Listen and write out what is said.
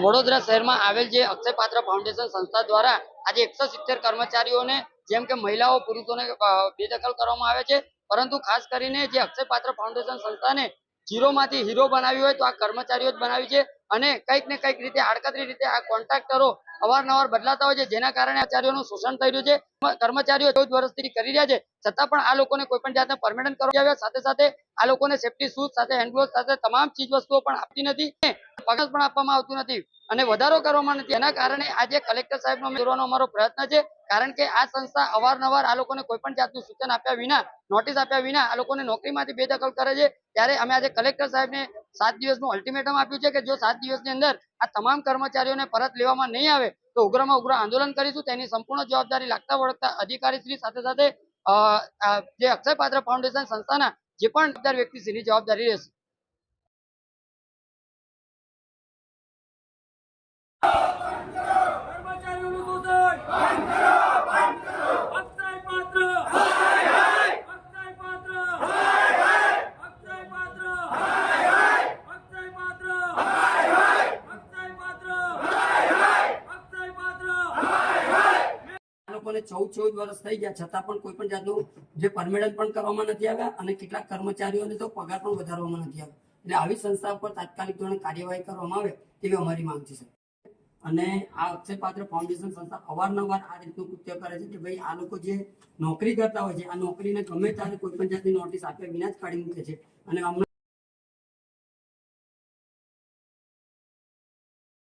વડોદરા શહેરમાં આવેલ જે અક્ષયપાત્ર ફાઉન્ડેશન સંસ્થા દ્વારા આજે 170 કર્મચારીઓને જેમ કે મહિલાઓ પુરુષોને બેદખલ કરવામાં આવે છે, પરંતુ ખાસ કરીને જે અક્ષયપાત્ર ફાઉન્ડેશન સંસ્થાને ઝીરોમાંથી હીરો બનાવ્યું હોય તો આ કર્મચારીઓ જ બનાવી છે અને કંઈક ને કંઈક રીતે આડકતરી રીતે આ કોન્ટ્રાક્ટરો અવારનવાર બદલાતા હોય છે, જેના કારણે કર્મચારીઓનું શોષણ થઈ રહ્યું છે। કર્મચારીઓ 14 વર્ષથી કરી રહ્યા છે, છતાં પણ આ લોકોને કોઈ પણ જાતના પરમિનન્ટ કરવામાં આવ્યા, સાથે સાથે આ લોકોને સેફટી શૂઝ સાથે હેન્ડ ગ્લોવ્સ સાથે તમામ ચીજ વસ્તુઓ પણ આપતી નથી, પગાર પણ આપવામાં આવતું નથી અને વધારો કરવામાં નથી। એના કારણે આજે કલેક્ટર સાહેબનો મેળવવાનો અમારો પ્રયત્ન છે, કારણ કે આ સંસ્થા અવારનવાર આ લોકોને કોઈ પણ જાતનું સૂચન આપ્યા વિના, નોટિસ આપ્યા વિના આ લોકોને નોકરીમાંથી બેદખલ કરે છે। ત્યારે અમે આજે કલેક્ટર સાહેબને 7 દિવસનું અલ્ટિમેટમ આપ્યું છે કે જો 7 દિવસની અંદર આ તમામ કર્મચારીઓને પરત લેવામાં નહીં આવે તો ઉગ્રમાં ઉગ્ર આંદોલન કરીશું। તેની સંપૂર્ણ જવાબદારી લાગતા વળગતા અધિકારીશ્રી સાથે સાથે જે અક્ષયપાત્ર ફાઉન્ડેશન સંસ્થાના જે પણ જવાબદાર વ્યક્તિશ્રીની જવાબદારી રહેશે। લોકોને 14 વર્ષ થઈ ગયા છતાં પણ કોઈ પણ જાતનું જે પરમિનન્ટ પણ કરવામાં નથી આવ્યા અને કેટલાક કર્મચારીઓને તો પગાર પણ વધારવામાં નથી આવ્યો। એટલે આવી સંસ્થા પર તાત્કાલિક ધોરણે કાર્યવાહી કરવામાં આવે તેવી અમારી માંગ છે। અને આ અક્ષયપાત્ર ફાઉન્ડેશન સંસ્થા અવારનવાર આ રીતનું કૃત્ય કરે છે કે ભાઈ આ લોકો જે નોકરી કરતા હોય છે આ નોકરીને ગમે ત્યારે કોઈ પણ જાતની નોટિસ આપ્યા વિના જ કાઢી મૂકે છે અને